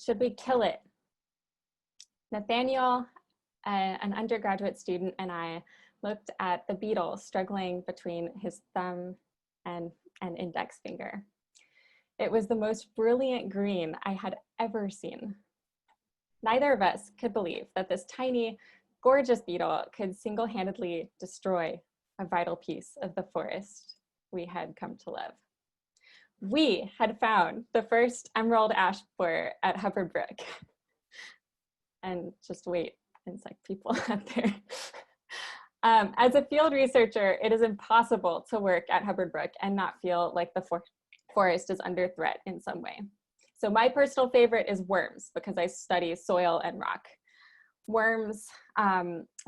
Should we kill it? Nathaniel, an undergraduate student, and I looked at the beetle struggling between his thumb and index finger. It was the most brilliant green I had ever seen. Neither of us could believe that this tiny, gorgeous beetle could single-handedly destroy a vital piece of the forest we had come to love. We had found the first emerald ash borer at Hubbard Brook. And just wait, insect people out there. As a field researcher, it is impossible to work at Hubbard Brook and not feel like the forest is under threat in some way. So my personal favorite is worms, because I study soil and rock. Worms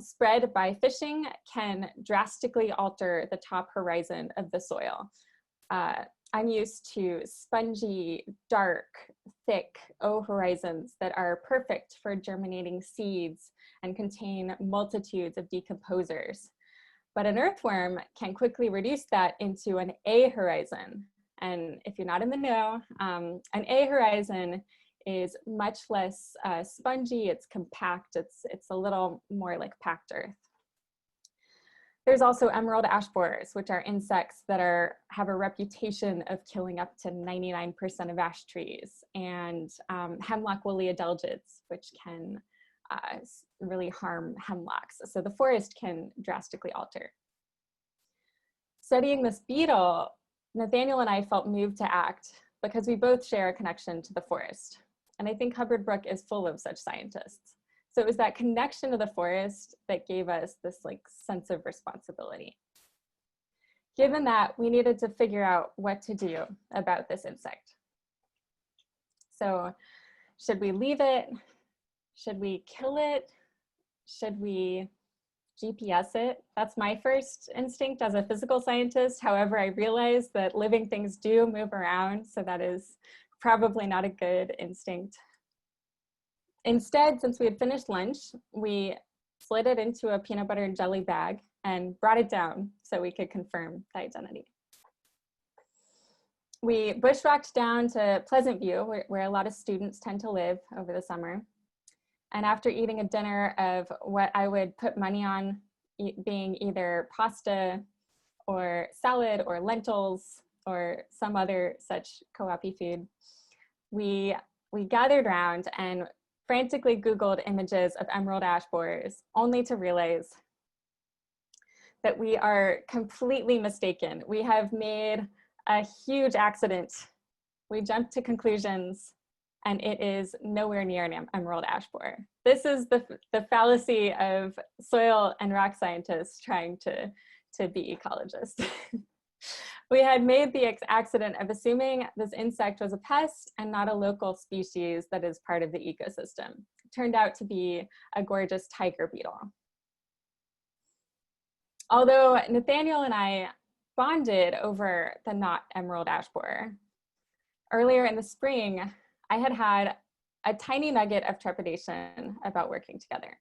spread by fishing can drastically alter the top horizon of the soil. I'm used to spongy, dark, thick O horizons that are perfect for germinating seeds and contain multitudes of decomposers. But an earthworm can quickly reduce that into an A horizon. And if you're not in the know, an A horizon is much less spongy, it's compact, it's a little more like packed earth. There's also emerald ash borers, which are insects that have a reputation of killing up to 99% of ash trees, and hemlock woolly adelgids, which can really harm hemlocks. So the forest can drastically alter. Studying this beetle, Nathaniel and I felt moved to act because we both share a connection to the forest. And I think Hubbard Brook is full of such scientists. So it was that connection to the forest that gave us this sense of responsibility. Given that, we needed to figure out what to do about this insect. So should we leave it? Should we kill it? Should we GPS it? That's my first instinct as a physical scientist. However, I realize that living things do move around, so that is probably not a good instinct. Instead, since we had finished lunch, we slid it into a peanut butter and jelly bag and brought it down so we could confirm the identity. We bushwhacked down to Pleasant View, where a lot of students tend to live over the summer. And after eating a dinner of what I would put money on being either pasta or salad or lentils or some other such co-op-y food, we gathered around and frantically Googled images of emerald ash borers, only to realize that we are completely mistaken. We have made a huge accident. We jumped to conclusions, and it is nowhere near an emerald ash borer. This is the fallacy of soil and rock scientists trying to be ecologists. We had made the accident of assuming this insect was a pest and not a local species that is part of the ecosystem. It turned out to be a gorgeous tiger beetle. Although Nathaniel and I bonded over the not emerald ash borer, earlier in the spring, I had a tiny nugget of trepidation about working together.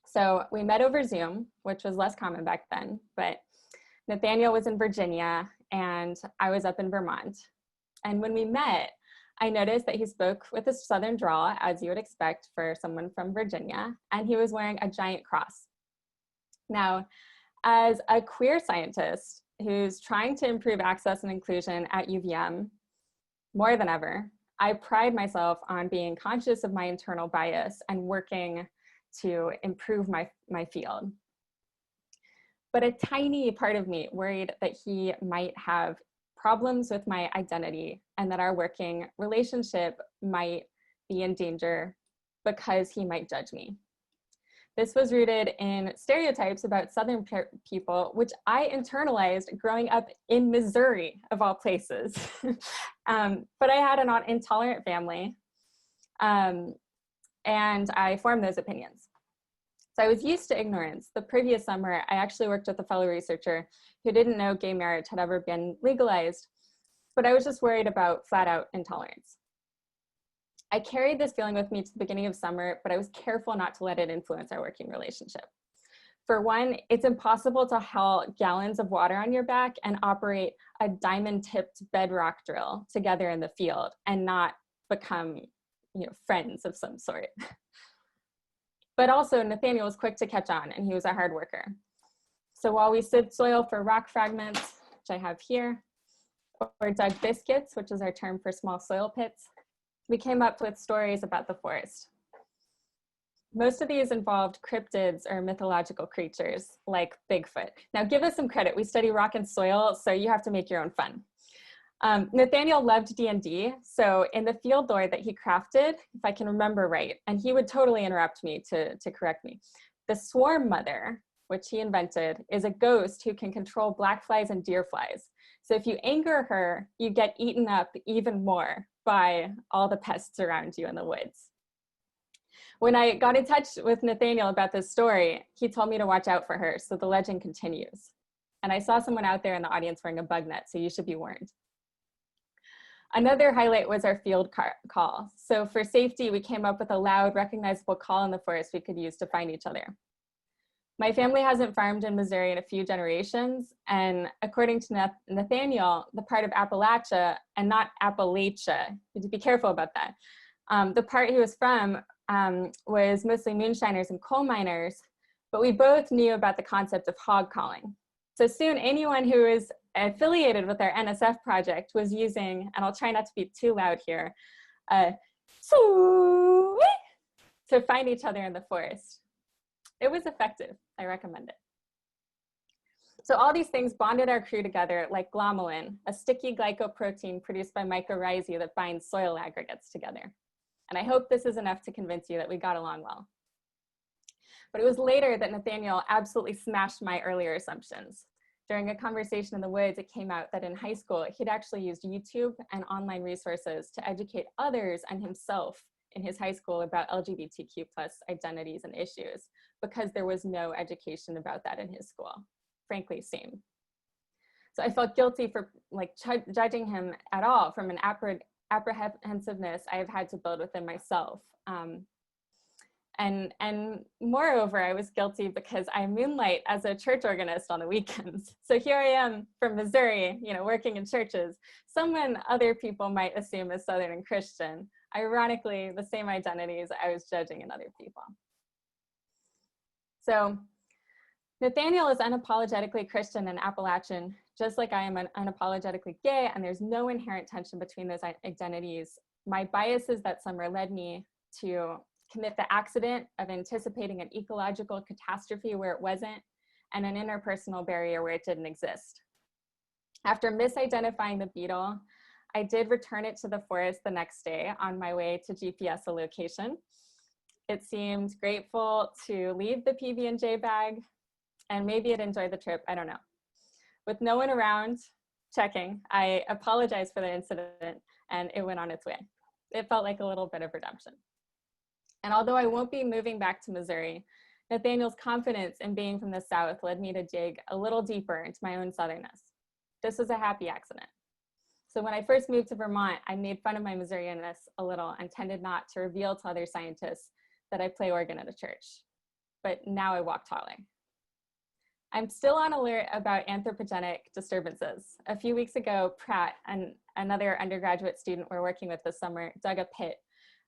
So we met over Zoom, which was less common back then, but Nathaniel was in Virginia and I was up in Vermont. And when we met, I noticed that he spoke with a Southern drawl, as you would expect for someone from Virginia, and he was wearing a giant cross. Now, as a queer scientist who's trying to improve access and inclusion at UVM, more than ever, I pride myself on being conscious of my internal bias and working to improve my field. But a tiny part of me worried that he might have problems with my identity and that our working relationship might be in danger because he might judge me. This was rooted in stereotypes about Southern people, which I internalized growing up in Missouri, of all places. But I had an intolerant family, and I formed those opinions. So I was used to ignorance. The previous summer, I actually worked with a fellow researcher who didn't know gay marriage had ever been legalized, but I was just worried about flat out intolerance. I carried this feeling with me to the beginning of summer, but I was careful not to let it influence our working relationship. For one, it's impossible to haul gallons of water on your back and operate a diamond-tipped bedrock drill together in the field and not become friends of some sort. But also Nathaniel was quick to catch on, and he was a hard worker. So while we sieved soil for rock fragments, which I have here, or dug biscuits, which is our term for small soil pits, we came up with stories about the forest. Most of these involved cryptids or mythological creatures like Bigfoot. Now give us some credit. We study rock and soil, so you have to make your own fun. Nathaniel loved D&D, so in the field lore that he crafted, if I can remember right, and he would totally interrupt me to correct me, the Swarm Mother, which he invented, is a ghost who can control black flies and deer flies. So if you anger her, you get eaten up even more by all the pests around you in the woods. When I got in touch with Nathaniel about this story, he told me to watch out for her, so the legend continues. And I saw someone out there in the audience wearing a bug net, so you should be warned. Another highlight was our field call. So for safety, we came up with a loud, recognizable call in the forest we could use to find each other. My family hasn't farmed in Missouri in a few generations, and according to Nathaniel, the part of Appalachia, and not Appalachia, you have to be careful about that. The part he was from was mostly moonshiners and coal miners, but we both knew about the concept of hog calling. So soon anyone who is affiliated with our NSF project was using, and I'll try not to be too loud here, to find each other in the forest. It was effective. I recommend it. So all these things bonded our crew together like glomalin, a sticky glycoprotein produced by mycorrhizae that binds soil aggregates together. And I hope this is enough to convince you that we got along well. But it was later that Nathaniel absolutely smashed my earlier assumptions. During a conversation in the woods, it came out that in high school, he'd actually used YouTube and online resources to educate others and himself in his high school about LGBTQ+ identities and issues, because there was no education about that in his school. Frankly, same. So I felt guilty for judging him at all from an apprehensiveness I have had to build within myself. And moreover, I was guilty because I moonlight as a church organist on the weekends. So here I am from Missouri, working in churches, someone other people might assume is Southern and Christian. Ironically, the same identities I was judging in other people. So Nathaniel is unapologetically Christian and Appalachian, just like I am unapologetically gay, and there's no inherent tension between those identities. My biases that summer led me to commit the accident of anticipating an ecological catastrophe where it wasn't, and an interpersonal barrier where it didn't exist. After misidentifying the beetle, I did return it to the forest the next day on my way to GPS a location. It seemed grateful to leave the PB&J bag, and maybe it enjoyed the trip, I don't know. With no one around checking, I apologized for the incident, and it went on its way. It felt like a little bit of redemption. And although I won't be moving back to Missouri, Nathaniel's confidence in being from the South led me to dig a little deeper into my own Southernness. This was a happy accident. So when I first moved to Vermont, I made fun of my Missourianness a little and tended not to reveal to other scientists that I play organ at a church. But now I walk taller. I'm still on alert about anthropogenic disturbances. A few weeks ago, Pratt, and another undergraduate student we're working with this summer, dug a pit,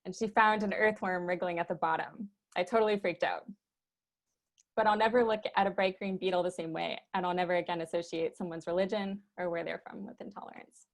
and she found an earthworm wriggling at the bottom. I totally freaked out. But I'll never look at a bright green beetle the same way, and I'll never again associate someone's religion or where they're from with intolerance.